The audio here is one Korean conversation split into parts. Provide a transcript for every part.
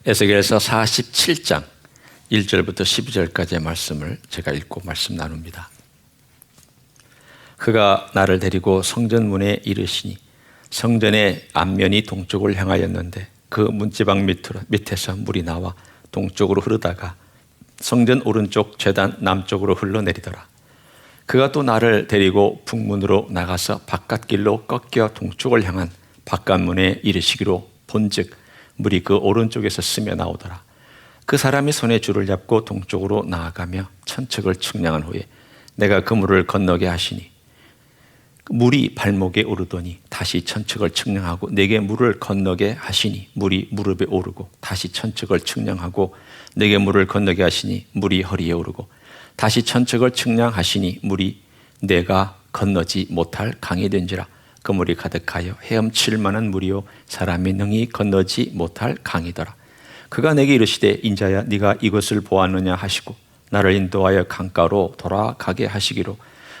에스겔서 47장 1절부터 12절까지의 말씀을 제가 읽고 말씀 나눕니다. 그가 나를 데리고 성전문에 이르시니 성전의 앞면이 동쪽을 향하였는데 그 문지방 밑에서 물이 나와 동쪽으로 흐르다가 성전 오른쪽 제단 남쪽으로 흘러내리더라. 그가 또 나를 데리고 북문으로 나가서 바깥길로 꺾여 동쪽을 향한 바깥문에 이르시기로 본즉 물이 그 오른쪽에서 스며 나오더라. 그 사람이 손에 줄을 잡고 동쪽으로 나아가며 천척을 측량한 후에 내가 그 물을 건너게 하시니 물이 발목에 오르더니 다시 천척을 측량하고 내게 물을 건너게 하시니 물이 무릎에 오르고 다시 천척을 측량하고 내게 물을 건너게 하시니 물이 허리에 오르고 다시 천척을 측량하시니 물이 내가 건너지 못할 강이 된지라. 그 물이 가득하여 헤엄칠 만한 물이요 사람이 능히 건너지 못할 강이더라. 그가 내게 이르시되 인자야 네가 이것을 보았느냐 하시고 나를 인도하여 강가로 돌아가게 하시기로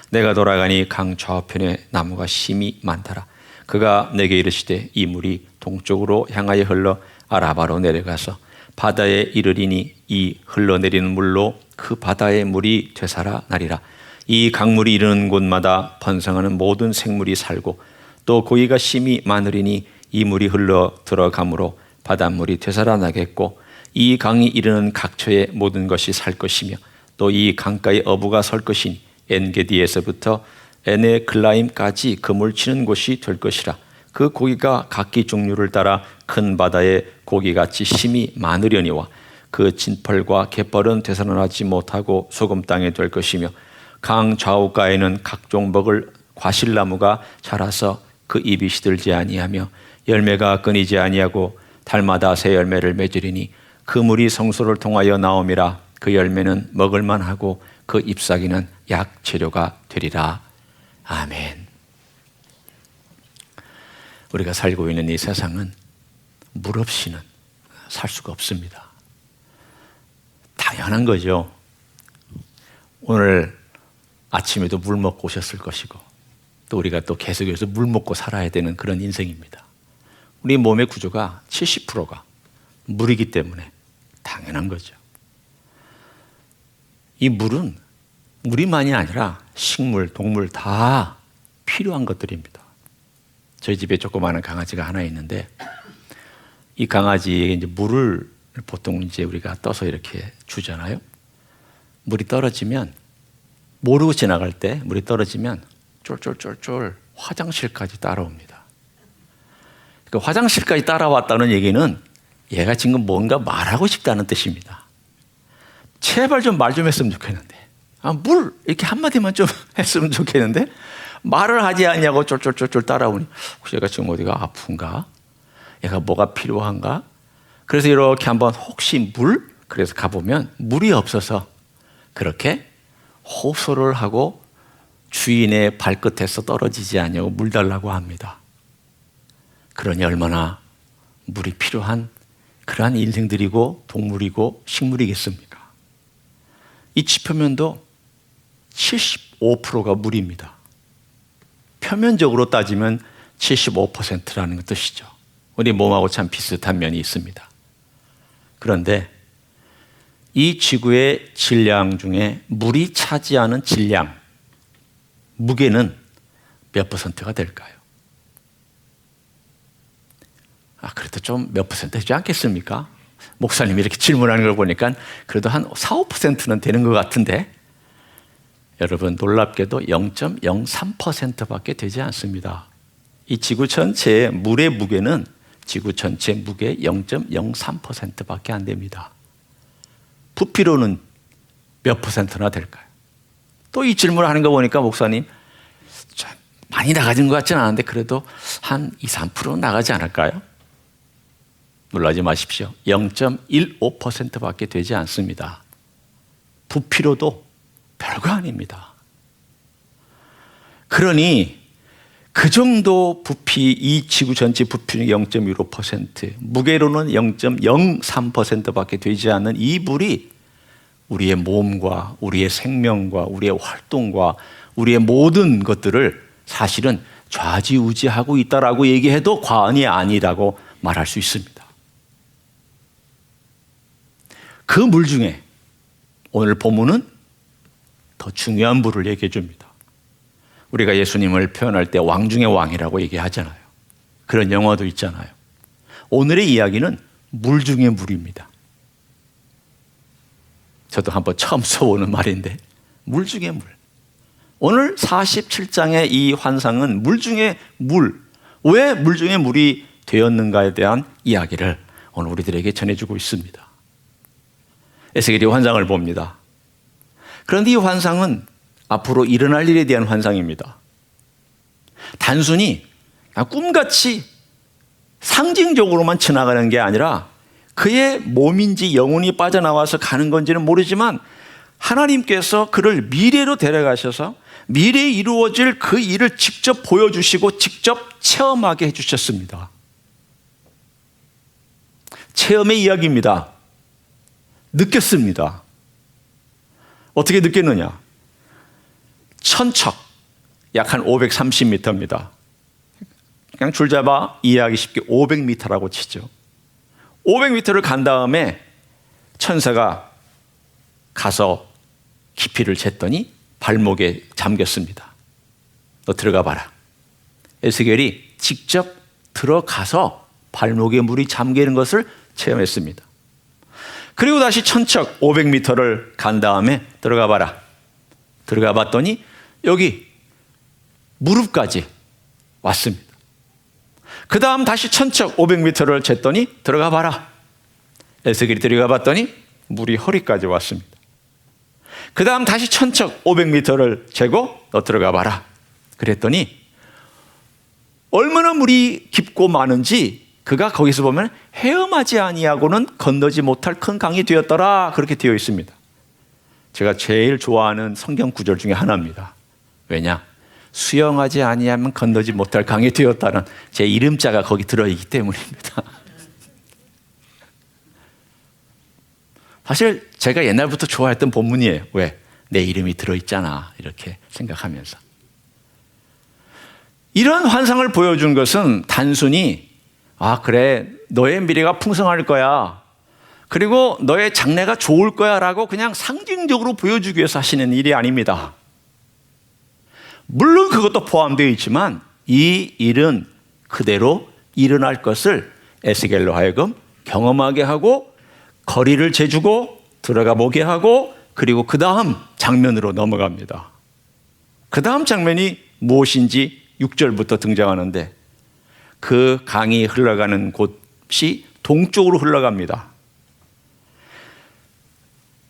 내가 돌아가니 강 좌우편에 나무가 심이 많더라. 그가 내게 이르시되 이 물이 동쪽으로 향하여 흘러 아라바로 내려가서 바다에 이르리니 이 흘러내리는 물로 그 바다의 물이 되살아나리라. 이 강물이 이르는 곳마다 번성하는 모든 생물이 살고 또 고기가 심이 많으리니 이 물이 흘러 들어가므로 바닷물이 되살아나겠고 이 강이 이르는 각처의 모든 것이 살 것이며 또 이 강가에 어부가 설 것이니 엔게디에서부터 에네글라임까지 그물 치는 곳이 될 것이라. 그 고기가 각기 종류를 따라 큰 바다의 고기같이 심이 많으려니와 그 진펄과 갯벌은 되살아나지 못하고 소금 땅에 될 것이며 강 좌우가에는 각종 먹을 과실나무가 자라서 그 잎이 시들지 아니하며 열매가 끊이지 아니하고 달마다 새 열매를 맺으리니 그 물이 성소를 통하여 나옴이라. 그 열매는 먹을만하고 그 잎사귀는 약 재료가 되리라. 아멘. 우리가 살고 있는 이 세상은 물 없이는 살 수가 없습니다. 당연한 거죠. 오늘 아침에도 물 먹고 오셨을 것이고 또 우리가 또 계속해서 물 먹고 살아야 되는 그런 인생입니다. 우리 몸의 구조가 70%가 물이기 때문에 당연한 거죠. 이 물은 우리만이 아니라 식물, 동물 다 필요한 것들입니다. 저희 집에 조그마한 강아지가 하나 있는데 이 강아지에게 이제 물을 보통 이제 우리가 떠서 이렇게 주잖아요. 물이 떨어지면 모르고 지나갈 때 물이 떨어지면 쫄쫄쫄쫄 화장실까지 따라옵니다. 그 화장실까지 따라왔다는 얘기는 얘가 지금 뭔가 말하고 싶다는 뜻입니다. 제발 좀 말 좀 했으면 좋겠는데, 물 이렇게 한마디만 좀 했으면 좋겠는데 말을 하지 않냐고 쫄쫄쫄쫄 따라오니 혹시 얘가 지금 어디가 아픈가? 얘가 뭐가 필요한가? 그래서 이렇게 한번 혹시 물? 그래서 가보면 물이 없어서 그렇게 호소를 하고 주인의 발끝에서 떨어지지 않냐고 물 달라고 합니다. 그러니 얼마나 물이 필요한 그러한 인생들이고 동물이고 식물이겠습니까? 이 지표면도 75%가 물입니다. 표면적으로 따지면 75%라는 뜻이죠. 우리 몸하고 참 비슷한 면이 있습니다. 그런데 이 지구의 질량 중에 물이 차지하는 질량, 무게는 몇 퍼센트가 될까요? 그래도 좀 몇 퍼센트 되지 않겠습니까? 목사님이 이렇게 질문하는 걸 보니까 그래도 한 4, 5%는 되는 것 같은데 여러분 놀랍게도 0.03%밖에 되지 않습니다. 이 지구 전체의 물의 무게는 지구 전체 무게의 0.03%밖에 안 됩니다. 부피로는 몇 퍼센트나 될까요? 또 이 질문을 하는 거 보니까 목사님 좀 많이 나가진 것 같지는 않은데 그래도 한 2, 3%는 나가지 않을까요? 놀라지 마십시오. 0.15%밖에 되지 않습니다. 부피로도 별거 아닙니다. 그러니 그 정도 부피, 이 지구 전체 부피는 0.15%, 무게로는 0.03%밖에 되지 않는 이 물이 우리의 몸과 우리의 생명과 우리의 활동과 우리의 모든 것들을 사실은 좌지우지하고 있다라고 얘기해도 과언이 아니라고 말할 수 있습니다. 그 물 중에 오늘 본문은 더 중요한 물을 얘기해 줍니다. 우리가 예수님을 표현할 때 왕 중의 왕이라고 얘기하잖아요. 그런 영화도 있잖아요. 오늘의 이야기는 물 중의 물입니다. 저도 한번 처음 써보는 말인데 물 중의 물. 오늘 47장의 이 환상은 물 중의 물, 왜 물 중의 물이 되었는가에 대한 이야기를 오늘 우리들에게 전해주고 있습니다. 에스겔이 환상을 봅니다. 그런데 이 환상은 앞으로 일어날 일에 대한 환상입니다. 단순히 꿈같이 상징적으로만 지나가는 게 아니라 그의 몸인지 영혼이 빠져나와서 가는 건지는 모르지만 하나님께서 그를 미래로 데려가셔서 미래에 이루어질 그 일을 직접 보여주시고 직접 체험하게 해주셨습니다. 체험의 이야기입니다. 느꼈습니다. 어떻게 느꼈느냐? 천척, 약 한 530m입니다. 그냥 줄 잡아 이해하기 쉽게 500m라고 치죠. 500m를 간 다음에 천사가 가서 깊이를 쟀더니 발목에 잠겼습니다. 너 들어가 봐라. 에스겔이 직접 들어가서 발목에 물이 잠기는 것을 체험했습니다. 그리고 다시 천척 500m를 간 다음에 들어가 봐라. 들어가 봤더니 여기 무릎까지 왔습니다. 그 다음 다시 천척 500m를 쟀더니 들어가 봐라. 에스겔이 들어가 봤더니 물이 허리까지 왔습니다. 그 다음 다시 천척 500m를 재고 너 들어가 봐라. 그랬더니 얼마나 물이 깊고 많은지 그가 거기서 보면 헤엄하지 아니하고는 건너지 못할 큰 강이 되었더라. 그렇게 되어 있습니다. 제가 제일 좋아하는 성경 구절 중에 하나입니다. 왜냐? 수영하지 아니하면 건너지 못할 강이 되었다는 제 이름자가 거기 들어있기 때문입니다. 사실 제가 옛날부터 좋아했던 본문이에요. 왜? 내 이름이 들어있잖아. 이렇게 생각하면서. 이런 환상을 보여준 것은 단순히 그래, 너의 미래가 풍성할 거야. 그리고 너의 장래가 좋을 거야 라고 그냥 상징적으로 보여주기 위해서 하시는 일이 아닙니다. 물론 그것도 포함되어 있지만 이 일은 그대로 일어날 것을 에스겔로 하여금 경험하게 하고 거리를 재주고 들어가 보게 하고 그리고 그 다음 장면으로 넘어갑니다. 그 다음 장면이 무엇인지 6절부터 등장하는데 그 강이 흘러가는 곳이 동쪽으로 흘러갑니다.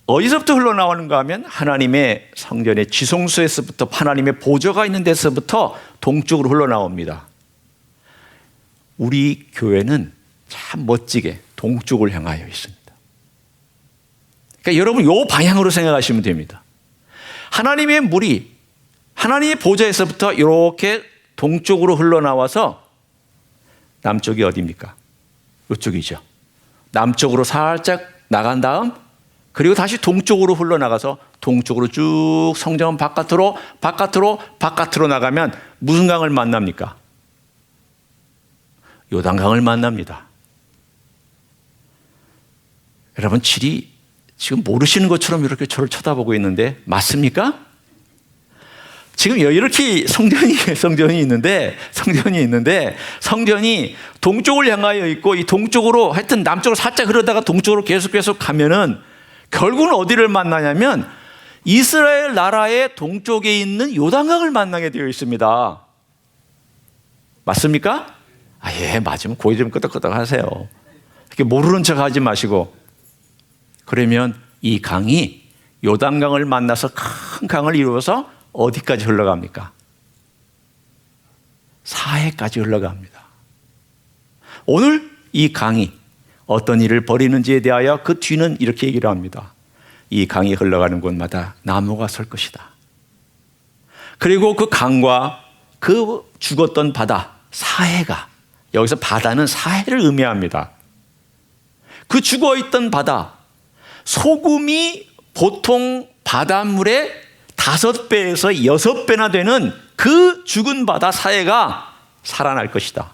어디서부터 흘러나오는가 하면 하나님의 성전의 지성소에서부터 하나님의 보좌가 있는 데서부터 동쪽으로 흘러나옵니다. 우리 교회는 참 멋지게 동쪽을 향하여 있습니다. 그러니까 여러분 이 방향으로 생각하시면 됩니다. 하나님의 물이 하나님의 보좌에서부터 이렇게 동쪽으로 흘러나와서 남쪽이 어디입니까? 이쪽이죠. 남쪽으로 살짝 나간 다음 그리고 다시 동쪽으로 흘러나가서 동쪽으로 쭉 성전 바깥으로 나가면 무슨 강을 만납니까? 요단강을 만납니다. 여러분 지리 지금 모르시는 것처럼 이렇게 저를 쳐다보고 있는데 맞습니까? 지금 이렇게 성전이 있는데 성전이 동쪽을 향하여 있고 이 동쪽으로 하여튼 남쪽으로 살짝 흐르다가 동쪽으로 계속 가면은 결국은 어디를 만나냐면 이스라엘 나라의 동쪽에 있는 요단강을 만나게 되어 있습니다. 맞습니까? 예, 맞으면 고개 좀 끄덕끄덕 하세요. 이렇게 모르는 척 하지 마시고. 그러면 이 강이 요단강을 만나서 큰 강을 이루어서 어디까지 흘러갑니까? 사해까지 흘러갑니다. 오늘 이 강이 어떤 일을 벌이는지에 대하여 그 뒤는 이렇게 얘기를 합니다. 이 강이 흘러가는 곳마다 나무가 설 것이다. 그리고 그 강과 그 죽었던 바다, 사해가, 여기서 바다는 사해를 의미합니다. 그 죽어있던 바다, 소금이 보통 바닷물의 5배에서 6배나 되는 그 죽은 바다 사해가 살아날 것이다.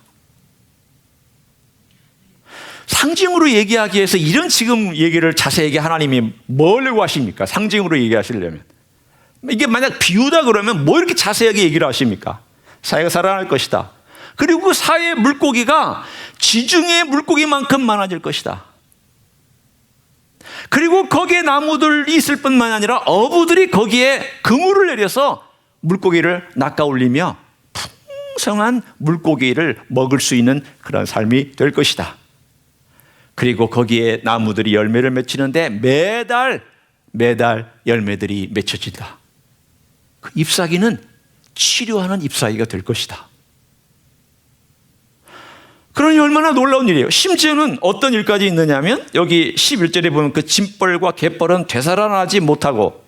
상징으로 얘기하기 위해서 이런 지금 얘기를 자세하게 하나님이 뭐라고 하십니까? 상징으로 얘기하시려면. 이게 만약 비유다 그러면 뭐 이렇게 자세하게 얘기를 하십니까? 사회가 살아날 것이다. 그리고 그 사회의 물고기가 지중해 물고기만큼 많아질 것이다. 그리고 거기에 나무들이 있을 뿐만 아니라 어부들이 거기에 그물을 내려서 물고기를 낚아올리며 풍성한 물고기를 먹을 수 있는 그런 삶이 될 것이다. 그리고 거기에 나무들이 열매를 맺히는데 매달 열매들이 맺혀진다. 그 잎사귀는 치료하는 잎사귀가 될 것이다. 그러니 얼마나 놀라운 일이에요. 심지어는 어떤 일까지 있느냐면 여기 11절에 보면 그 짐벌과 갯벌은 되살아나지 못하고,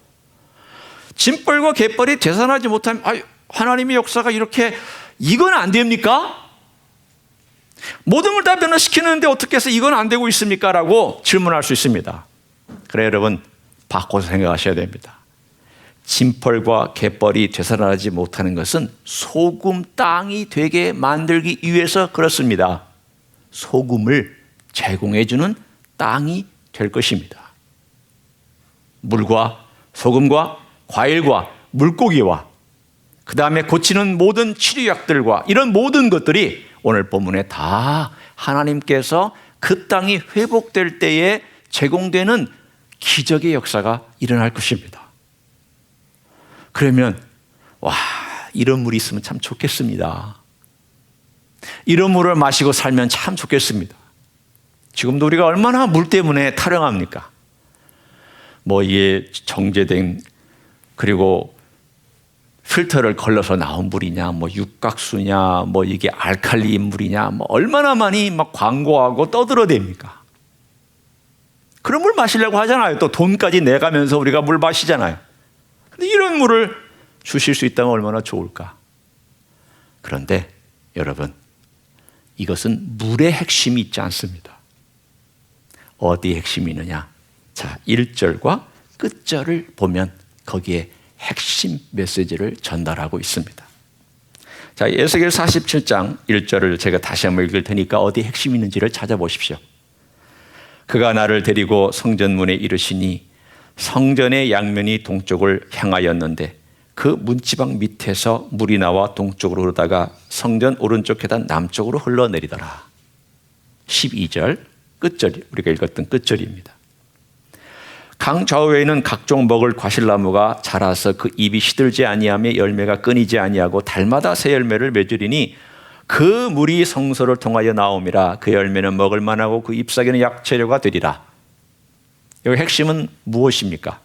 짐벌과 갯벌이 되살아나지 못하면 하나님의 역사가 이렇게 이건 안 됩니까? 모든 걸 다 변화시키는데 어떻게 해서 이건 안 되고 있습니까? 라고 질문할 수 있습니다. 그래 여러분, 바꿔서 생각하셔야 됩니다. 짐벌과 갯벌이 되살아나지 못하는 것은 소금 땅이 되게 만들기 위해서 그렇습니다. 소금을 제공해 주는 땅이 될 것입니다. 물과 소금과 과일과 물고기와 그 다음에 고치는 모든 치료약들과 이런 모든 것들이 오늘 본문에 다 하나님께서 그 땅이 회복될 때에 제공되는 기적의 역사가 일어날 것입니다. 그러면 이런 물이 있으면 참 좋겠습니다. 이런 물을 마시고 살면 참 좋겠습니다. 지금도 우리가 얼마나 물 때문에 타령합니까? 이게 정제된 그리고 필터를 걸러서 나온 물이냐, 육각수냐, 이게 알칼리인 물이냐, 얼마나 많이 광고하고 떠들어댑니까? 그런 물 마시려고 하잖아요. 또 돈까지 내가면서 우리가 물 마시잖아요. 근데 이런 물을 주실 수 있다면 얼마나 좋을까? 그런데 여러분, 이것은 물의 핵심이 있지 않습니다. 어디에 핵심이 있느냐? 자, 1절과 끝절을 보면 거기에 핵심 메시지를 전달하고 있습니다. 자, 에스겔 47장 1절을 제가 다시 한번 읽을 테니까 어디 핵심이 있는지를 찾아보십시오. 그가 나를 데리고 성전문에 이르시니 성전의 양면이 동쪽을 향하였는데 그 문지방 밑에서 물이 나와 동쪽으로 흐르다가 성전 오른쪽 계단 남쪽으로 흘러내리더라. 12절 끝절, 우리가 읽었던 끝절입니다. 강 좌우에는 각종 먹을 과실나무가 자라서 그 잎이 시들지 아니하며 열매가 끊이지 아니하고 달마다 새 열매를 맺으리니 그 물이 성소를 통하여 나옴이라. 그 열매는 먹을 만하고 그 잎사귀는 약재료가 되리라. 여기 핵심은 무엇입니까?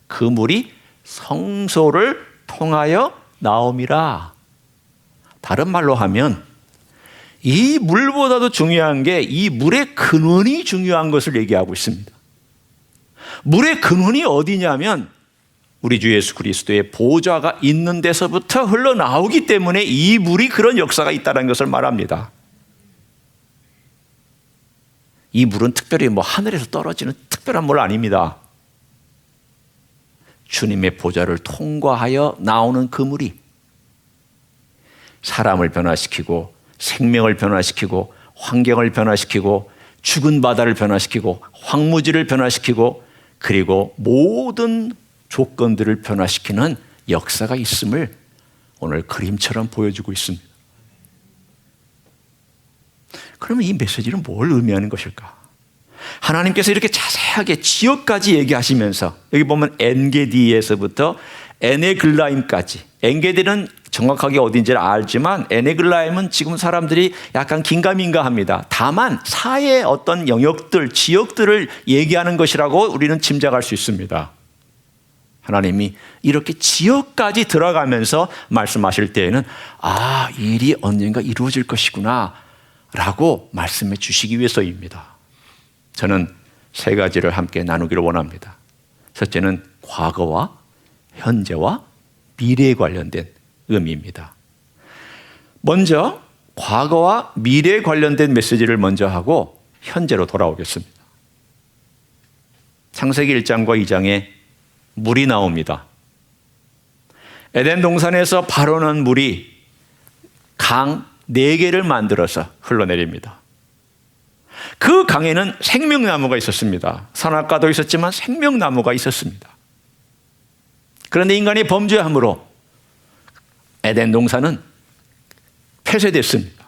그 물이 성소를 통하여 나옴이라. 다른 말로 하면 이 물보다도 중요한 게 이 물의 근원이 중요한 것을 얘기하고 있습니다. 물의 근원이 어디냐면 우리 주 예수 그리스도의 보좌가 있는 데서부터 흘러나오기 때문에 이 물이 그런 역사가 있다는 것을 말합니다. 이 물은 특별히 하늘에서 떨어지는 특별한 물 아닙니다. 주님의 보좌를 통과하여 나오는 그 물이 사람을 변화시키고 생명을 변화시키고 환경을 변화시키고 죽은 바다를 변화시키고 황무지를 변화시키고 그리고 모든 조건들을 변화시키는 역사가 있음을 오늘 그림처럼 보여주고 있습니다. 그러면 이 메시지는 뭘 의미하는 것일까? 하나님께서 이렇게 자세하게 지역까지 얘기하시면서 여기 보면 엔게디에서부터 에네글라임까지, 엔게디는 정확하게 어딘지를 알지만 에네글라임은 지금 사람들이 약간 긴가민가합니다. 다만 사회의 어떤 영역들, 지역들을 얘기하는 것이라고 우리는 짐작할 수 있습니다. 하나님이 이렇게 지역까지 들어가면서 말씀하실 때에는 이 일이 언젠가 이루어질 것이구나 라고 말씀해 주시기 위해서입니다. 저는 세 가지를 함께 나누기를 원합니다. 첫째는 과거와 현재와 미래에 관련된 의미입니다. 먼저 과거와 미래에 관련된 메시지를 먼저 하고 현재로 돌아오겠습니다. 창세기 1장과 2장에 물이 나옵니다. 에덴 동산에서 발원한 물이 강 4개를 만들어서 흘러내립니다. 그 강에는 생명나무가 있었습니다. 선악과도 있었지만 생명나무가 있었습니다. 그런데 인간이 범죄함으로 에덴 동산은 폐쇄됐습니다.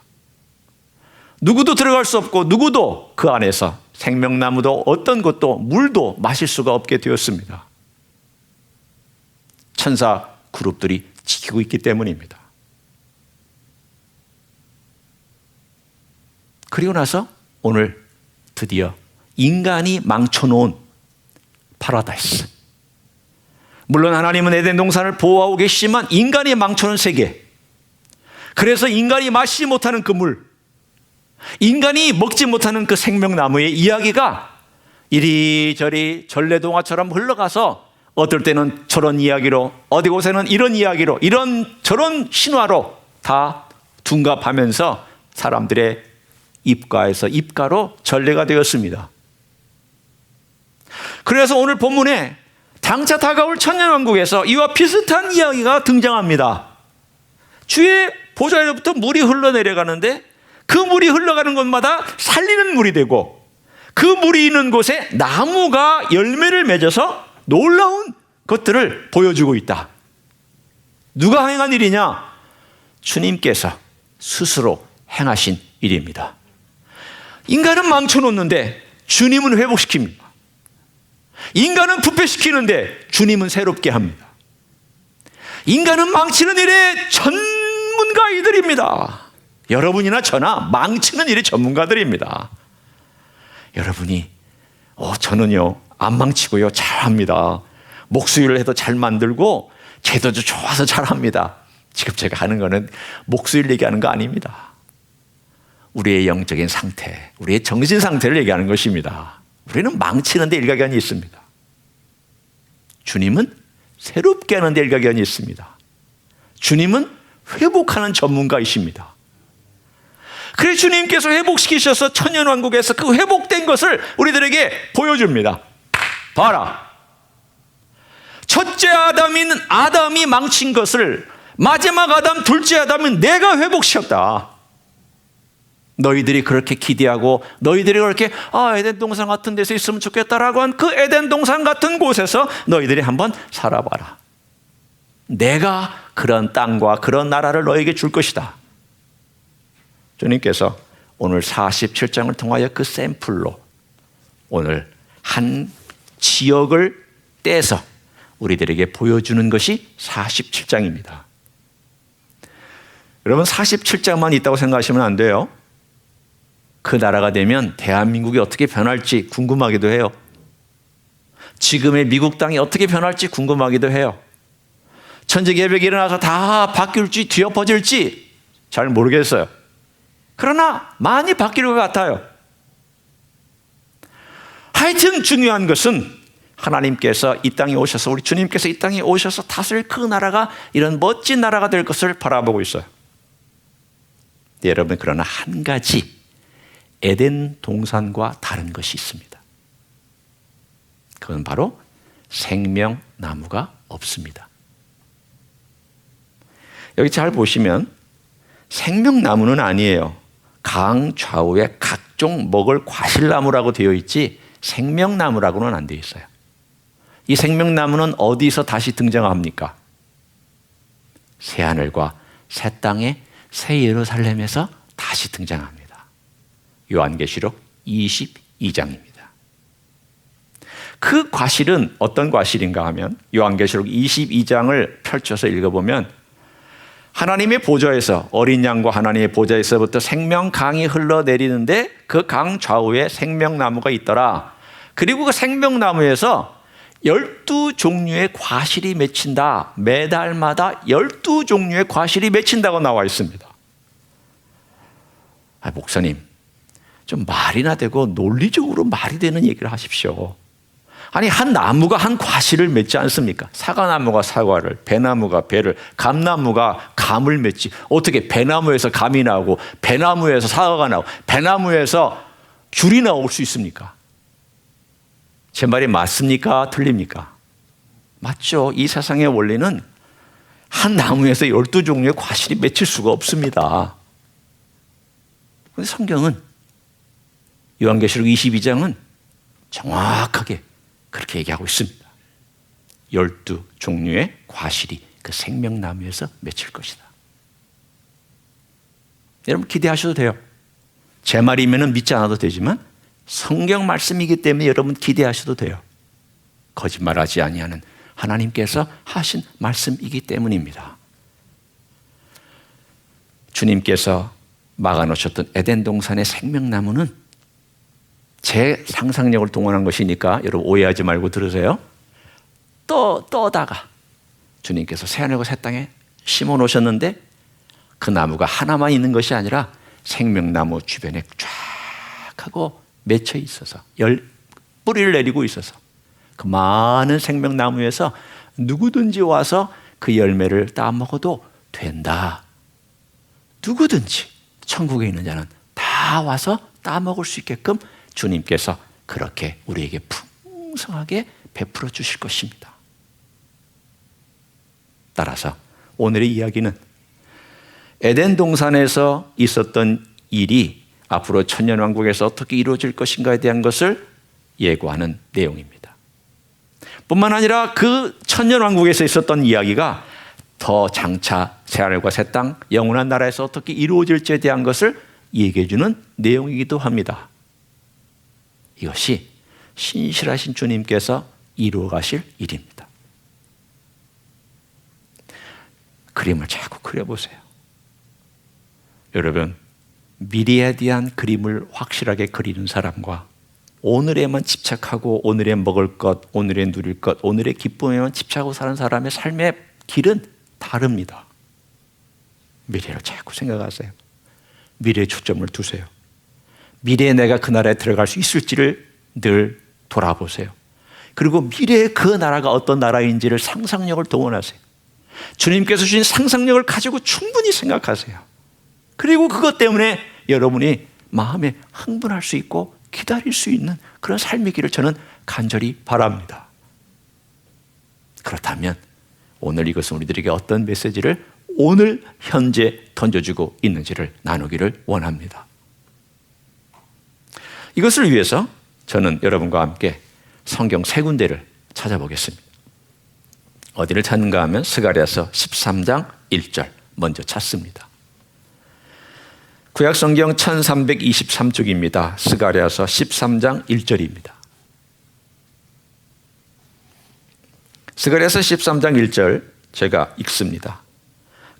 누구도 들어갈 수 없고 누구도 그 안에서 생명나무도 어떤 것도 물도 마실 수가 없게 되었습니다. 천사 그룹들이 지키고 있기 때문입니다. 그리고 나서 오늘 드디어 인간이 망쳐놓은 파라다이스. 물론 하나님은 에덴 동산을 보호하고 계시지만 인간이 망쳐놓은 세계. 그래서 인간이 마시지 못하는 그 물, 인간이 먹지 못하는 그 생명나무의 이야기가 이리저리 전래동화처럼 흘러가서 어떨 때는 저런 이야기로, 어디 곳에는 이런 이야기로, 저런 신화로 다 둔갑하면서 사람들의 입가에서 입가로 전래가 되었습니다. 그래서 오늘 본문에 장차 다가올 천년왕국에서 이와 비슷한 이야기가 등장합니다. 주의 보좌로부터 물이 흘러내려가는데 그 물이 흘러가는 곳마다 살리는 물이 되고 그 물이 있는 곳에 나무가 열매를 맺어서 놀라운 것들을 보여주고 있다. 누가 행한 일이냐? 주님께서 스스로 행하신 일입니다. 인간은 망쳐놓는데 주님은 회복시킵니다. 인간은 부패시키는데 주님은 새롭게 합니다. 인간은 망치는 일의 전문가이들입니다. 여러분이나 저나 망치는 일의 전문가들입니다. 여러분이 저는요 안 망치고요 잘합니다. 목수일을 해도 잘 만들고 제도도 좋아서 잘합니다. 지금 제가 하는 거는 목수일 얘기하는 거 아닙니다. 우리의 영적인 상태, 우리의 정신 상태를 얘기하는 것입니다. 우리는 망치는 데 일가견이 있습니다. 주님은 새롭게 하는 데 일가견이 있습니다. 주님은 회복하는 전문가이십니다. 그래서 주님께서 회복시키셔서 천년왕국에서 그 회복된 것을 우리들에게 보여줍니다. 봐라. 첫째 아담인 아담이 망친 것을 마지막 아담, 둘째 아담인 내가 회복시켰다. 너희들이 그렇게 기대하고 너희들이 그렇게 에덴 동산 같은 데서 있으면 좋겠다라고 한 그 에덴 동산 같은 곳에서 너희들이 한번 살아봐라. 내가 그런 땅과 그런 나라를 너에게 줄 것이다. 주님께서 오늘 47장을 통하여 그 샘플로 오늘 한 지역을 떼서 우리들에게 보여주는 것이 47장입니다. 여러분 47장만 있다고 생각하시면 안 돼요. 그 나라가 되면 대한민국이 어떻게 변할지 궁금하기도 해요. 지금의 미국 땅이 어떻게 변할지 궁금하기도 해요. 천지개벽이 일어나서 다 바뀔지 뒤엎어질지 잘 모르겠어요. 그러나 많이 바뀔 것 같아요. 하여튼 중요한 것은 하나님께서 이 땅에 오셔서 우리 주님께서 이 땅에 오셔서 다스릴 그 나라가 이런 멋진 나라가 될 것을 바라보고 있어요. 여러분 그러나 한 가지 에덴 동산과 다른 것이 있습니다. 그건 바로 생명나무가 없습니다. 여기 잘 보시면 생명나무는 아니에요. 강 좌우에 각종 먹을 과실나무라고 되어 있지 생명나무라고는 안 되어 있어요. 이 생명나무는 어디서 다시 등장합니까? 새하늘과 새 땅에 새 예루살렘에서 다시 등장합니다. 요한계시록 22장입니다. 그 과실은 어떤 과실인가 하면 요한계시록 22장을 펼쳐서 읽어보면 하나님의 보좌에서 어린 양과 하나님의 보좌에서부터 생명강이 흘러내리는데 그 강 좌우에 생명나무가 있더라. 그리고 그 생명나무에서 12종류의 과실이 맺힌다. 매달마다 12종류의 과실이 맺힌다고 나와 있습니다. 목사님, 좀 말이나 되고 논리적으로 말이 되는 얘기를 하십시오. 아니 한 나무가 한 과실을 맺지 않습니까? 사과나무가 사과를, 배나무가 배를, 감나무가 감을 맺지. 어떻게 배나무에서 감이 나오고 배나무에서 사과가 나오고 배나무에서 귤이 나올 수 있습니까? 제 말이 맞습니까? 틀립니까? 맞죠. 이 세상의 원리는 한 나무에서 12종류의 과실이 맺힐 수가 없습니다. 그런데 성경은 요한계시록 22장은 정확하게 그렇게 얘기하고 있습니다. 12종류의 과실이 그 생명나무에서 맺힐 것이다. 여러분 기대하셔도 돼요. 제 말이면 믿지 않아도 되지만 성경 말씀이기 때문에 여러분 기대하셔도 돼요. 거짓말하지 아니하는 하나님께서 하신 말씀이기 때문입니다. 주님께서 막아놓으셨던 에덴 동산의 생명나무는 제 상상력을 동원한 것이니까 여러분 오해하지 말고 들으세요. 떠다가 주님께서 새하늘과 새 땅에 심어 놓으셨는데 그 나무가 하나만 있는 것이 아니라 생명나무 주변에 쫙 하고 맺혀 있어서 뿌리를 내리고 있어서 그 많은 생명나무에서 누구든지 와서 그 열매를 따먹어도 된다. 누구든지 천국에 있는 자는 다 와서 따먹을 수 있게끔 주님께서 그렇게 우리에게 풍성하게 베풀어 주실 것입니다. 따라서 오늘의 이야기는 에덴 동산에서 있었던 일이 앞으로 천년왕국에서 어떻게 이루어질 것인가에 대한 것을 예고하는 내용입니다. 뿐만 아니라 그 천년왕국에서 있었던 이야기가 더 장차 새하늘과 새 땅 영원한 나라에서 어떻게 이루어질지에 대한 것을 얘기해 주는 내용이기도 합니다. 이것이 신실하신 주님께서 이루어 가실 일입니다. 그림을 자꾸 그려보세요. 여러분, 미래에 대한 그림을 확실하게 그리는 사람과 오늘에만 집착하고 오늘에 먹을 것, 오늘에 누릴 것, 오늘의 기쁨에만 집착하고 사는 사람의 삶의 길은 다릅니다. 미래를 자꾸 생각하세요. 미래에 초점을 두세요. 미래에 내가 그 나라에 들어갈 수 있을지를 늘 돌아보세요. 그리고 미래에 그 나라가 어떤 나라인지를 상상력을 동원하세요. 주님께서 주신 상상력을 가지고 충분히 생각하세요. 그리고 그것 때문에 여러분이 마음에 흥분할 수 있고 기다릴 수 있는 그런 삶의 길을 저는 간절히 바랍니다. 그렇다면 오늘 이것은 우리들에게 어떤 메시지를 오늘 현재 던져주고 있는지를 나누기를 원합니다. 이것을 위해서 저는 여러분과 함께 성경 세 군데를 찾아보겠습니다. 어디를 찾는가 하면 스가랴서 13장 1절 먼저 찾습니다. 구약성경 1323쪽입니다. 스가랴서 13장 1절입니다. 스가랴서 13장 1절 제가 읽습니다.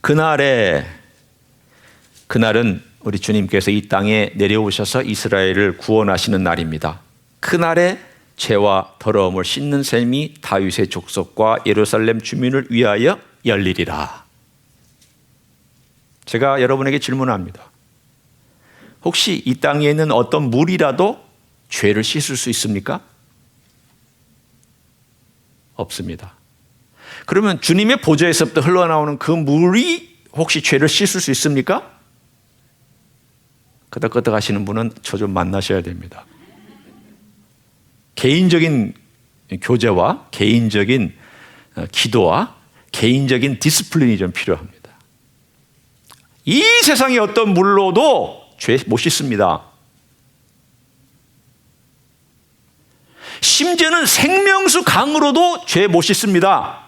그날은 우리 주님께서 이 땅에 내려오셔서 이스라엘을 구원하시는 날입니다. 그날에 죄와 더러움을 씻는 셈이 다윗의 족속과 예루살렘 주민을 위하여 열리리라. 제가 여러분에게 질문합니다. 혹시 이 땅에 있는 어떤 물이라도 죄를 씻을 수 있습니까? 없습니다. 그러면 주님의 보좌에서부터 흘러나오는 그 물이 혹시 죄를 씻을 수 있습니까? 끄덕끄덕 하시는 분은 저 좀 만나셔야 됩니다. 개인적인 교제와 개인적인 기도와 개인적인 디스플린이 좀 필요합니다. 이 세상의 어떤 물로도 죄 못 씻습니다. 심지어는 생명수 강으로도 죄 못 씻습니다.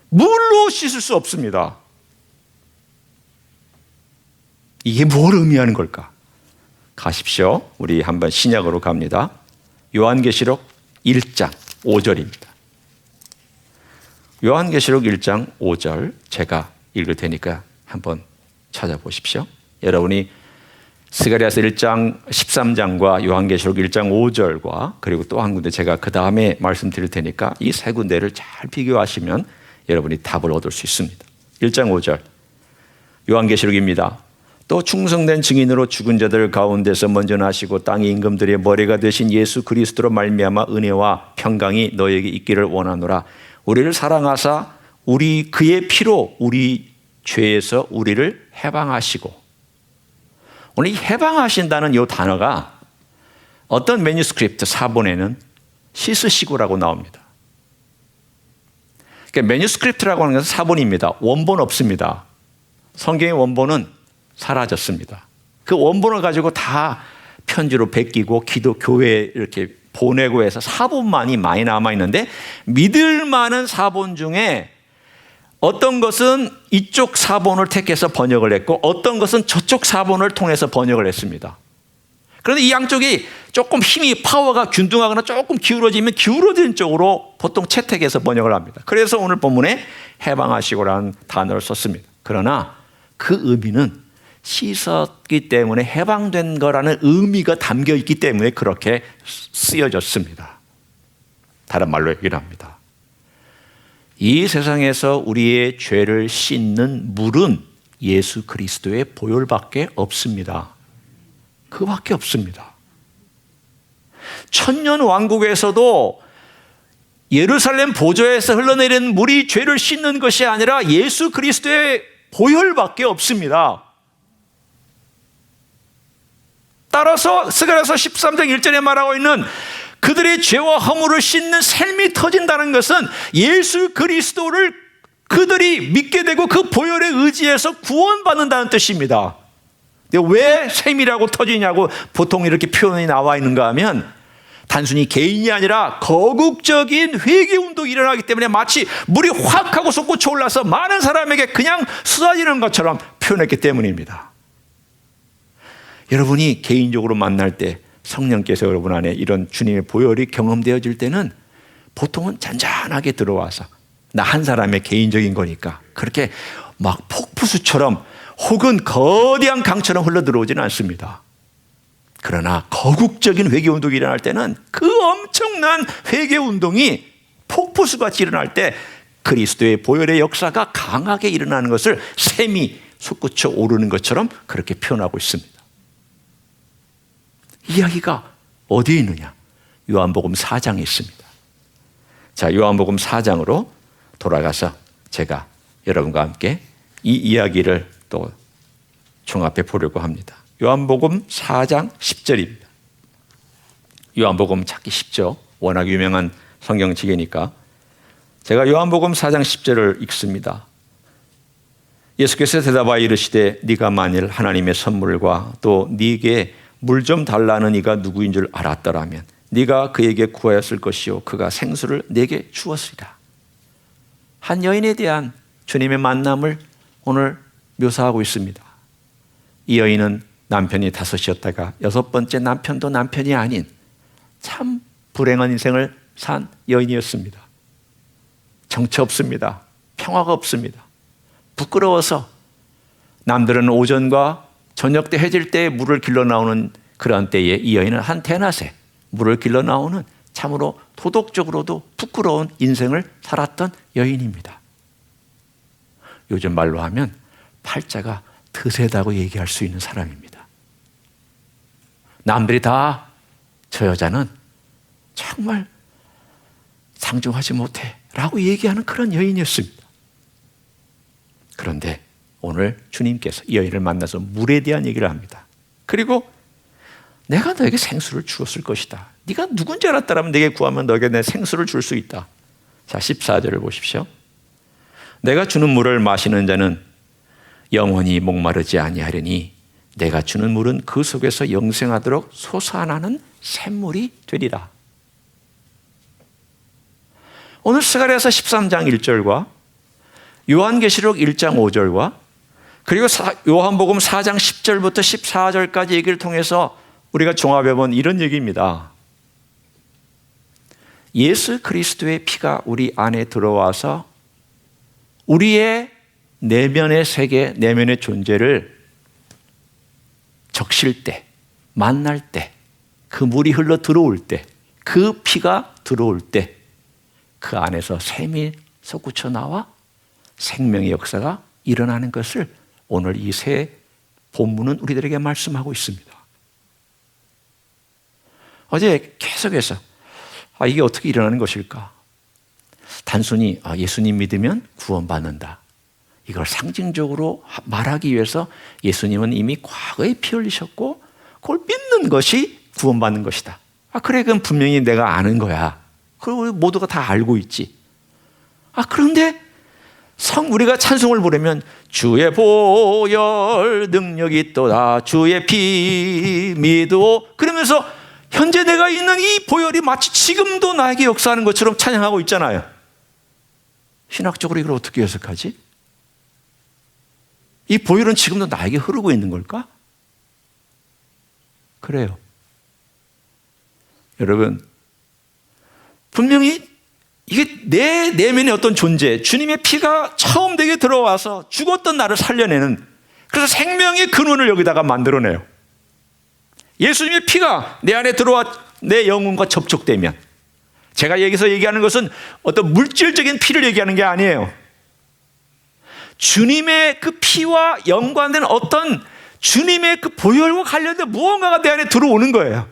물로 씻을 수 없습니다. 이게 뭘 의미하는 걸까? 가십시오. 우리 한번 신약으로 갑니다. 요한계시록 1장 5절입니다. 요한계시록 1장 5절 제가 읽을 테니까 한번 찾아보십시오. 여러분이 스가랴서 1장 13장과 요한계시록 1장 5절과 그리고 또 한 군데 제가 그 다음에 말씀드릴 테니까 이 세 군데를 잘 비교하시면 여러분이 답을 얻을 수 있습니다. 1장 5절 요한계시록입니다. 또 충성된 증인으로 죽은 자들 가운데서 먼저 나시고 땅의 임금들의 머리가 되신 예수 그리스도로 말미암아 은혜와 평강이 너에게 있기를 원하노라. 우리를 사랑하사 그의 피로 우리 죄에서 우리를 해방하시고. 오늘 이 해방하신다는 이 단어가 어떤 매뉴스크립트 사본에는 씻으시고라고 나옵니다. 그러니까 매뉴스크립트라고 하는 것은 사본입니다. 원본 없습니다. 성경의 원본은 사라졌습니다. 그 원본을 가지고 다 편지로 베끼고 기도 교회에 이렇게 보내고 해서 사본만이 많이 남아있는데, 믿을 만한 사본 중에 어떤 것은 이쪽 사본을 택해서 번역을 했고 어떤 것은 저쪽 사본을 통해서 번역을 했습니다. 그런데 이 양쪽이 조금 힘이 파워가 균등하거나 조금 기울어지면 기울어진 쪽으로 보통 채택해서 번역을 합니다. 그래서 오늘 본문에 해방하시고라는 단어를 썼습니다. 그러나 그 의미는 씻었기 때문에 해방된 거라는 의미가 담겨 있기 때문에 그렇게 쓰여졌습니다. 다른 말로 얘기를 합니다. 이 세상에서 우리의 죄를 씻는 물은 예수 그리스도의 보혈밖에 없습니다. 그밖에 없습니다. 천년 왕국에서도 예루살렘 보좌에서 흘러내리는 물이 죄를 씻는 것이 아니라 예수 그리스도의 보혈밖에 없습니다. 따라서 스가랴서 13장 1절에 말하고 있는 그들의 죄와 허물을 씻는 샘이 터진다는 것은 예수 그리스도를 그들이 믿게 되고 그 보혈에 의지해서 구원받는다는 뜻입니다. 왜 샘이라고 터지냐고 보통 이렇게 표현이 나와 있는가 하면 단순히 개인이 아니라 거국적인 회개운동이 일어나기 때문에 마치 물이 확 하고 솟구쳐 올라서 많은 사람에게 그냥 쏟아지는 것처럼 표현했기 때문입니다. 여러분이 개인적으로 만날 때 성령께서 여러분 안에 이런 주님의 보혈이 경험되어질 때는 보통은 잔잔하게 들어와서 나 한 사람의 개인적인 거니까 그렇게 막 폭포수처럼 혹은 거대한 강처럼 흘러들어오지는 않습니다. 그러나 거국적인 회개운동이 일어날 때는 그 엄청난 회개운동이 폭포수같이 일어날 때 그리스도의 보혈의 역사가 강하게 일어나는 것을 샘이 솟구쳐 오르는 것처럼 그렇게 표현하고 있습니다. 이야기가 어디에 있느냐? 요한복음 4장에 있습니다. 자, 요한복음 4장으로 돌아가서 제가 여러분과 함께 이 이야기를 또 종합해 보려고 합니다. 요한복음 4장 10절입니다. 요한복음 찾기 쉽죠. 워낙 유명한 성경책이니까. 제가 요한복음 4장 10절을 읽습니다. 예수께서 대답하여 이르시되 네가 만일 하나님의 선물과 또 네게 물 좀 달라는 이가 누구인 줄 알았더라면 네가 그에게 구하였을 것이요 그가 생수를 네게 주었으리라. 한 여인에 대한 주님의 만남을 오늘 묘사하고 있습니다. 이 여인은 남편이 5이었다가 6번째 남편도 남편이 아닌 참 불행한 인생을 산 여인이었습니다. 정처 없습니다. 평화가 없습니다. 부끄러워서 남들은 오전과 저녁 때 해질 때 물을 길러 나오는 그런 때에 이 여인은 한 대낮에 물을 길러 나오는 참으로 도덕적으로도 부끄러운 인생을 살았던 여인입니다. 요즘 말로 하면 팔자가 드세다고 얘기할 수 있는 사람입니다. 남들이 다 저 여자는 정말 상종하지 못해 라고 얘기하는 그런 여인이었습니다. 그런데 오늘 주님께서 이 여인을 만나서 물에 대한 얘기를 합니다. 그리고 내가 너에게 생수를 주었을 것이다. 네가 누군지 알았다면 내게 구하면 너에게 내 생수를 줄 수 있다. 자, 14절을 보십시오. 내가 주는 물을 마시는 자는 영원히 목마르지 아니하려니 내가 주는 물은 그 속에서 영생하도록 솟아나는 샘물이 되리라. 오늘 스가랴서 13장 1절과 요한계시록 1장 5절과 그리고 요한복음 4장 10절부터 14절까지 얘기를 통해서 우리가 종합해본 이런 얘기입니다. 예수 그리스도의 피가 우리 안에 들어와서 우리의 내면의 세계, 내면의 존재를 적실 때, 만날 때, 그 물이 흘러 들어올 때, 그 피가 들어올 때 그 안에서 샘이 솟구쳐 나와 생명의 역사가 일어나는 것을 오늘 이 새 본문은 우리들에게 말씀하고 있습니다. 어제 계속해서 이게 어떻게 일어나는 것일까? 단순히 예수님 믿으면 구원받는다. 이걸 상징적으로 말하기 위해서 예수님은 이미 과거에 피 흘리셨고 그걸 믿는 것이 구원받는 것이다. 그래, 그건 분명히 내가 아는 거야. 그리고 모두가 다 알고 있지. 그런데 우리가 찬송을 부르면 주의 보혈 능력이 있도다, 주의 피 믿어, 그러면서 현재 내가 있는 이 보혈이 마치 지금도 나에게 역사하는 것처럼 찬양하고 있잖아요. 신학적으로 이걸 어떻게 해석하지? 이 보혈은 지금도 나에게 흐르고 있는 걸까? 그래요. 여러분, 분명히 이게 내 내면의 어떤 존재, 주님의 피가 처음 내게 들어와서 죽었던 나를 살려내는, 그래서 생명의 근원을 여기다가 만들어내요. 예수님의 피가 내 안에 들어와 내 영혼과 접촉되면, 제가 여기서 얘기하는 것은 어떤 물질적인 피를 얘기하는 게 아니에요. 주님의 그 피와 연관된 어떤 주님의 그 보혈과 관련된 무언가가 내 안에 들어오는 거예요.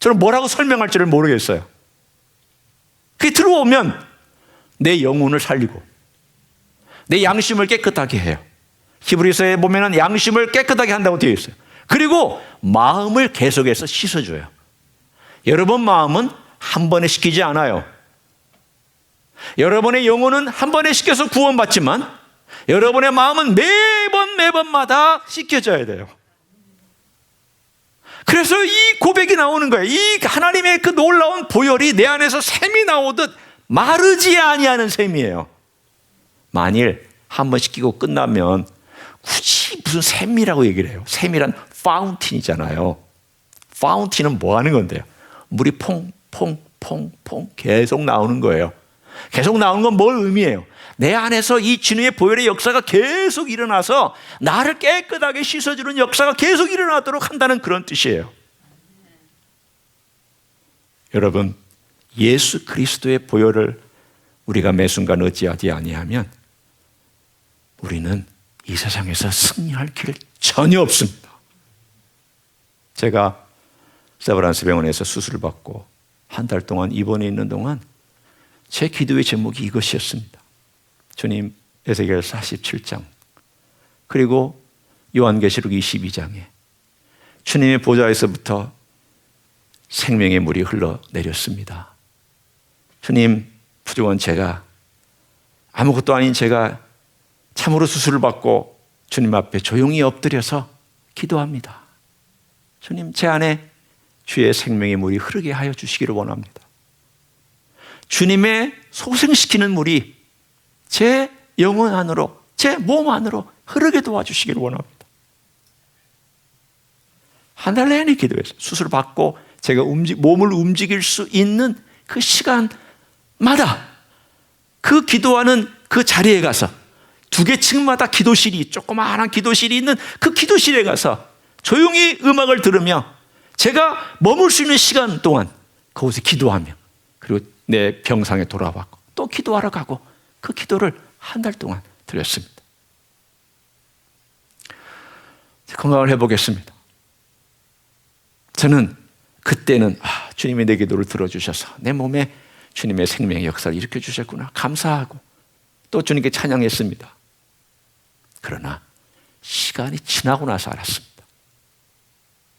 저는 뭐라고 설명할지를 모르겠어요. 그게 들어오면 내 영혼을 살리고 내 양심을 깨끗하게 해요. 히브리서에 보면 양심을 깨끗하게 한다고 되어 있어요. 그리고 마음을 계속해서 씻어줘요. 여러분 마음은 한 번에 씻기지 않아요. 여러분의 영혼은 한 번에 씻겨서 구원받지만 여러분의 마음은 매번마다 씻겨져야 돼요. 그래서 이 고백이 나오는 거예요. 이 하나님의 그 놀라운 보혈이 내 안에서 샘이 나오듯 마르지 아니하는 샘이에요. 만일 한 번 씻기고 끝나면 굳이 무슨 샘이라고 얘기를 해요. 샘이란 파운틴이잖아요. 파운틴은 뭐 하는 건데요? 물이 퐁퐁 계속 나오는 거예요. 계속 나오는 건 뭘 의미해요? 내 안에서 이 주님의 보혈의 역사가 계속 일어나서 나를 깨끗하게 씻어주는 역사가 계속 일어나도록 한다는 그런 뜻이에요. 여러분, 예수 그리스도의 보혈을 우리가 매 순간 의지하지 아니하면 우리는 이 세상에서 승리할 길 전혀 없습니다. 제가 세브란스 병원에서 수술을 받고 한 달 동안 입원해 있는 동안 제 기도의 제목이 이것이었습니다. 주님, 에스겔 47장 그리고 요한계시록 22장에 주님의 보좌에서부터 생명의 물이 흘러내렸습니다. 주님, 부족한 제가, 아무것도 아닌 제가 참으로 수술을 받고 주님 앞에 조용히 엎드려서 기도합니다. 주님, 제 안에 주의 생명의 물이 흐르게 하여 주시기를 원합니다. 주님의 소생시키는 물이 제 영혼 안으로, 제 몸 안으로 흐르게 도와주시기를 원합니다. 한 달 내내 기도했어요. 수술 받고 제가 몸을 움직일 수 있는 그 시간마다 그 기도하는 그 자리에 가서 2개 층마다 기도실이, 조그마한 기도실이 있는 그 기도실에 가서 조용히 음악을 들으며 제가 머물 수 있는 시간 동안 거기서 기도하며, 그리고 내 병상에 돌아왔고 또 기도하러 가고, 그 기도를 한 달 동안 드렸습니다. 건강을 회복했습니다. 저는 그때는 주님이 내 기도를 들어주셔서 내 몸에 주님의 생명의 역사를 일으켜 주셨구나 감사하고 또 주님께 찬양했습니다. 그러나 시간이 지나고 나서 알았습니다.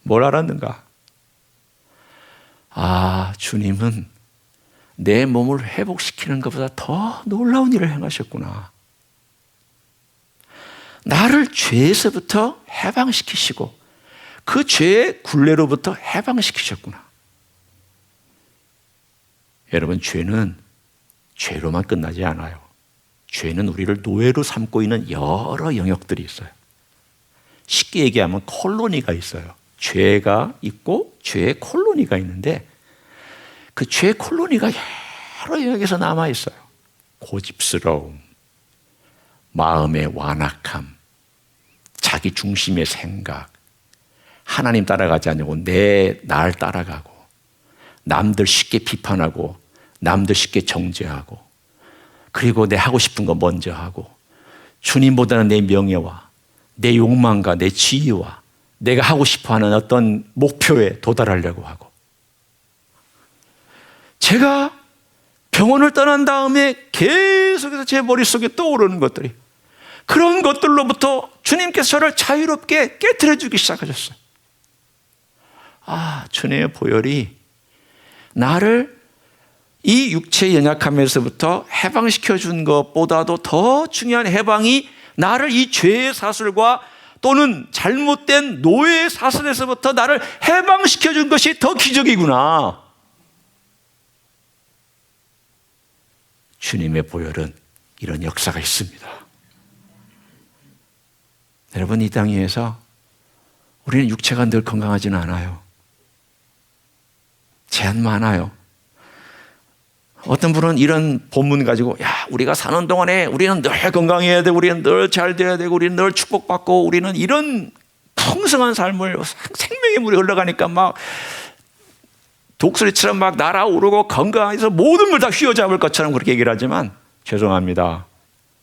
뭘 알았는가? 주님은 내 몸을 회복시키는 것보다 더 놀라운 일을 행하셨구나. 나를 죄에서부터 해방시키시고 그 죄의 굴레로부터 해방시키셨구나. 여러분, 죄는 죄로만 끝나지 않아요. 죄는 우리를 노예로 삼고 있는 여러 영역들이 있어요. 쉽게 얘기하면 콜로니가 있어요. 죄가 있고 죄의 콜로니가 있는데 그 죄의 콜로니가 여러 영역에서 남아있어요. 고집스러움, 마음의 완악함, 자기 중심의 생각, 하나님 따라가지 않냐고 날 따라가고, 남들 쉽게 비판하고 남들 쉽게 정죄하고, 그리고 내 하고 싶은 거 먼저 하고, 주님보다는 내 명예와 내 욕망과 내 지위와 내가 하고 싶어하는 어떤 목표에 도달하려고 하고. 제가 병원을 떠난 다음에 계속해서 제 머릿속에 떠오르는 것들이, 그런 것들로부터 주님께서 저를 자유롭게 깨트려 주기 시작하셨어요. 주님의 보혈이 나를 이 육체의 연약함에서부터 해방시켜 준 것보다도 더 중요한 해방이 나를 이 죄의 사슬과 또는 잘못된 노예의 사슬에서부터 나를 해방시켜 준 것이 더 기적이구나. 주님의 보혈은 이런 역사가 있습니다. 여러분, 이 땅 위에서 우리는 육체가 늘 건강하지는 않아요. 제한 많아요. 어떤 분은 이런 본문 가지고, 야, 우리가 사는 동안에 우리는 늘 건강해야 되고, 우리는 늘 잘 돼야 되고, 우리는 늘 축복받고, 우리는 이런 풍성한 삶을, 생명의 물이 흘러가니까 막 독수리처럼 막 날아오르고 건강해서 모든 걸 다 휘어잡을 것처럼 그렇게 얘기를 하지만, 죄송합니다.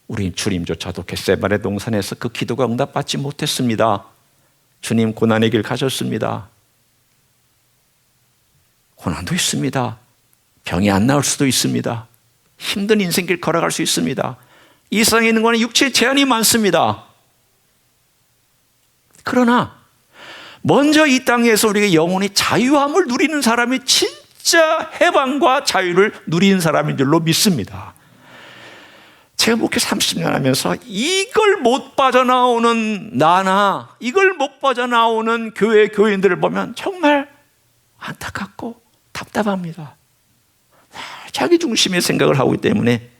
우리 주님조차도 겟세마네 동산에서 그 기도가 응답받지 못했습니다. 주님 고난의 길 가셨습니다. 고난도 있습니다. 병이 안 나올 수도 있습니다. 힘든 인생길 걸어갈 수 있습니다. 이 세상에 있는 거는 육체의 제한이 많습니다. 그러나 먼저 이 땅에서 우리가 영혼의 자유함을 누리는 사람이 진짜 해방과 자유를 누리는 사람인 줄로 믿습니다. 제가 목회 30년 하면서 이걸 못 빠져나오는 나나 이걸 못 빠져나오는 교회 교인들을 보면 정말 안타깝고 답답합니다. 자기 중심의 생각을 하고 있기 때문에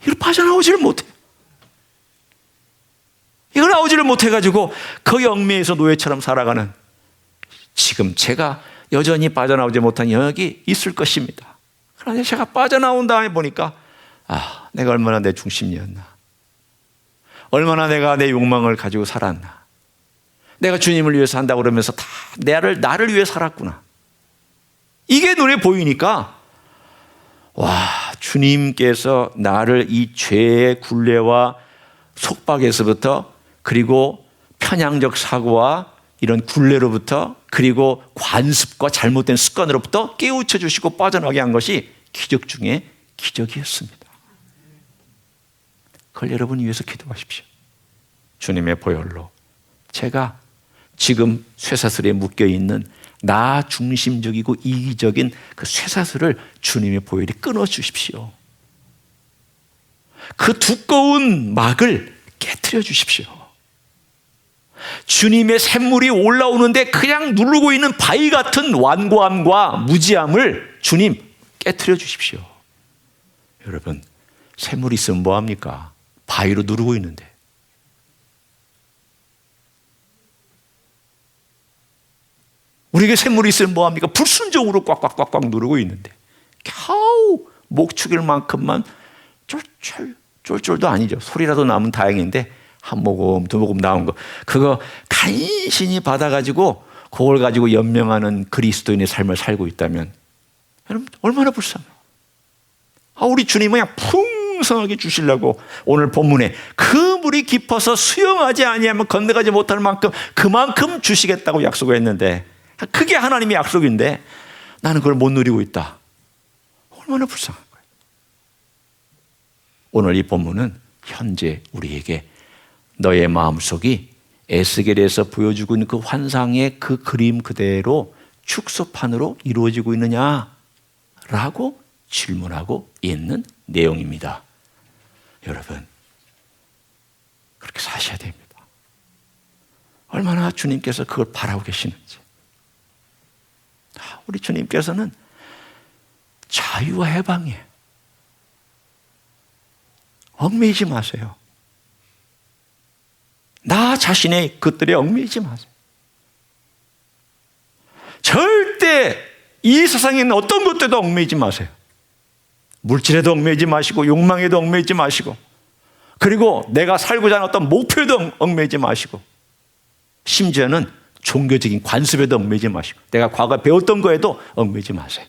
이걸 빠져나오지를 못해. 이걸 나오지를 못해가지고 그 얽매에서 노예처럼 살아가는, 지금 제가 여전히 빠져나오지 못한 영역이 있을 것입니다. 그런데 제가 빠져나온 다음에 보니까, 아, 내가 얼마나 내 중심이었나, 얼마나 내가 내 욕망을 가지고 살았나, 내가 주님을 위해서 한다고 그러면서 다 나를 위해 살았구나, 이게 눈에 보이니까, 와, 주님께서 나를 이 죄의 굴레와 속박에서부터, 그리고 편향적 사고와 이런 굴레로부터, 그리고 관습과 잘못된 습관으로부터 깨우쳐 주시고 빠져나가게 한 것이 기적 중에 기적이었습니다. 그걸 여러분 위해서 기도하십시오. 주님의 보혈로 제가 지금 쇠사슬에 묶여있는 나 중심적이고 이기적인 그 쇠사슬을 주님의 보혈이 끊어주십시오. 그 두꺼운 막을 깨트려 주십시오. 주님의 샘물이 올라오는데 그냥 누르고 있는 바위 같은 완고함과 무지함을 주님 깨트려 주십시오. 여러분, 샘물이 있으면 뭐합니까? 바위로 누르고 있는데. 우리에게 샘물이 있으면 뭐합니까? 불순종으로 꽉꽉꽉꽉 누르고 있는데 겨우 목축일 만큼만 쫄쫄도 아니죠. 소리라도 나면 다행인데 한 모금 두 모금 나온 거, 그거 간신히 받아가지고 그걸 가지고 연명하는 그리스도인의 삶을 살고 있다면 여러분 얼마나 불쌍해요. 우리 주님은 그냥 풍성하게 주시려고 오늘 본문에 그 물이 깊어서 수영하지 아니하면 건너가지 못할 만큼 그만큼 주시겠다고 약속을 했는데, 그게 하나님의 약속인데 나는 그걸 못 누리고 있다. 얼마나 불쌍한 거예요. 오늘 이 본문은 현재 우리에게 너의 마음속이 에스겔에서 보여주고 있는 그 환상의 그 그림 그대로 축소판으로 이루어지고 있느냐라고 질문하고 있는 내용입니다. 여러분, 그렇게 사셔야 됩니다. 얼마나 주님께서 그걸 바라고 계시는지. 우리 주님께서는 자유와 해방이에요. 얽매이지 마세요. 나 자신의 것들에 얽매이지 마세요. 절대 이 세상에 있는 어떤 것들도 얽매이지 마세요. 물질에도 얽매이지 마시고, 욕망에도 얽매이지 마시고, 그리고 내가 살고자 하는 어떤 목표에도 얽매이지 마시고, 심지어는 종교적인 관습에도 얽매이지 마시고, 내가 과거에 배웠던 거에도 얽매이지 마세요.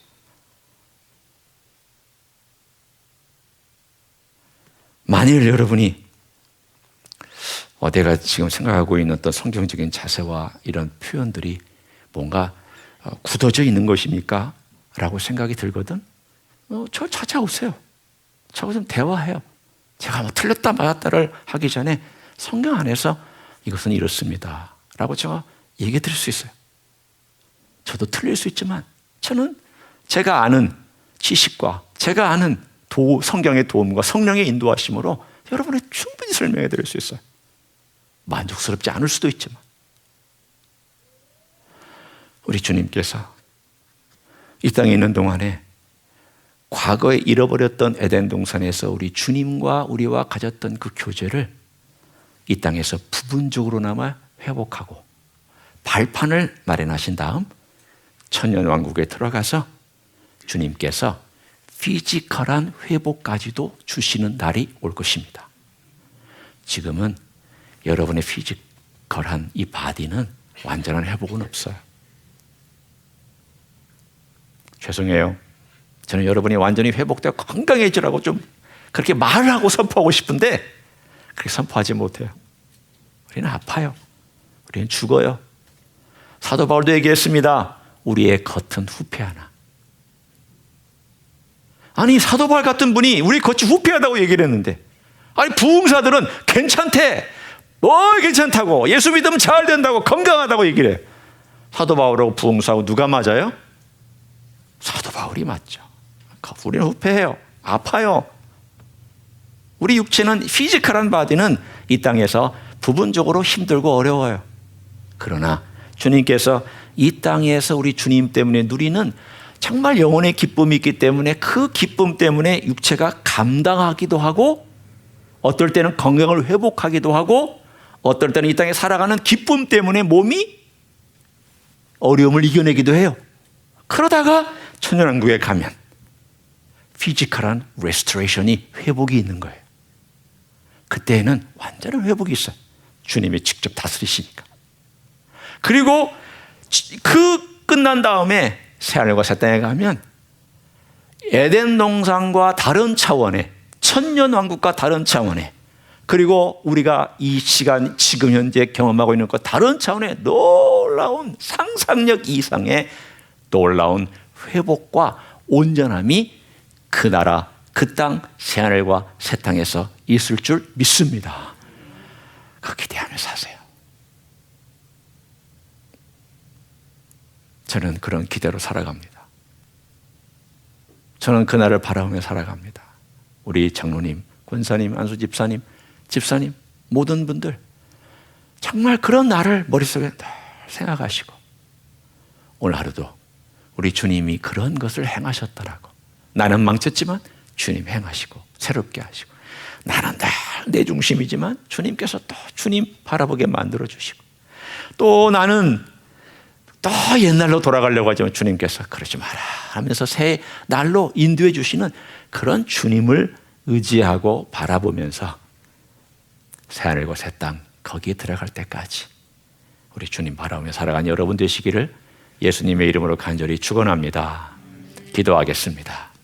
만일 여러분이 내가 지금 생각하고 있는 어떤 성경적인 자세와 이런 표현들이 뭔가 굳어져 있는 것입니까? 라고 생각이 들거든. 저 찾아오세요. 저하고 좀 대화해요. 제가 뭐 틀렸다 맞았다를 하기 전에 성경 안에서 이것은 이렇습니다 라고 제가 얘기해 드릴 수 있어요. 저도 틀릴 수 있지만 저는 제가 아는 지식과 제가 아는 성경의 도움과 성령의 인도하심으로 여러분의 충분히 설명해 드릴 수 있어요. 만족스럽지 않을 수도 있지만 우리 주님께서 이 땅에 있는 동안에 과거에 잃어버렸던 에덴 동산에서 우리 주님과 우리와 가졌던 그 교제를 이 땅에서 부분적으로나마 회복하고 발판을 마련하신 다음 천년왕국에 들어가서 주님께서 피지컬한 회복까지도 주시는 날이 올 것입니다. 지금은 여러분의 피지컬한 이 바디는 완전한 회복은 없어요. 죄송해요. 저는 여러분이 완전히 회복되고 건강해지라고 좀 그렇게 말을 하고 선포하고 싶은데 그렇게 선포하지 못해요. 우리는 아파요. 우리는 죽어요. 사도 바울도 얘기했습니다. 우리의 겉은 후패하나. 아니 사도 바울 같은 분이 우리 겉이 후패하다고 얘기를 했는데 아니 부흥사들은 괜찮대. 괜찮다고 예수 믿으면 잘 된다고 건강하다고 얘기를 해요. 사도 바울하고 부흥사하고 누가 맞아요? 사도 바울이 맞죠. 우리는 후패해요. 아파요. 우리 육체는 피지컬한 바디는 이 땅에서 부분적으로 힘들고 어려워요. 그러나 주님께서 이 땅에서 우리 주님 때문에 누리는 정말 영혼의 기쁨이 있기 때문에 그 기쁨 때문에 육체가 감당하기도 하고 어떨 때는 건강을 회복하기도 하고 어떨 때는 이 땅에 살아가는 기쁨 때문에 몸이 어려움을 이겨내기도 해요. 그러다가 천년왕국에 가면 피지컬한 레스토레이션이 회복이 있는 거예요. 그때에는 완전한 회복이 있어요. 주님이 직접 다스리시니까. 그리고 그 끝난 다음에 새하늘과 새 땅에 가면 에덴 동산과 다른 차원의 천년왕국과 다른 차원의 그리고 우리가 이 시간 지금 현재 경험하고 있는 것 다른 차원의 놀라운 상상력 이상의 놀라운 회복과 온전함이 그 나라 그 땅 새하늘과 새 땅에서 있을 줄 믿습니다. 그 기대하며 사세요. 저는 그런 기대로 살아갑니다. 저는 그날을 바라보며 살아갑니다. 우리 장로님, 권사님, 안수 집사님, 모든 분들 정말 그런 날을 머릿속에 늘 생각하시고 오늘 하루도 우리 주님이 그런 것을 행하셨더라고. 나는 망쳤지만 주님 행하시고 새롭게 하시고 나는 늘 내 중심이지만 주님께서 또 주님 바라보게 만들어주시고 또 나는 또 옛날로 돌아가려고 하지만 주님께서 그러지 마라 하면서 새 날로 인도해 주시는 그런 주님을 의지하고 바라보면서 새하늘과 새 땅 거기에 들어갈 때까지 우리 주님 바라보며 살아가는 여러분 되시기를 예수님의 이름으로 간절히 축원합니다. 기도하겠습니다.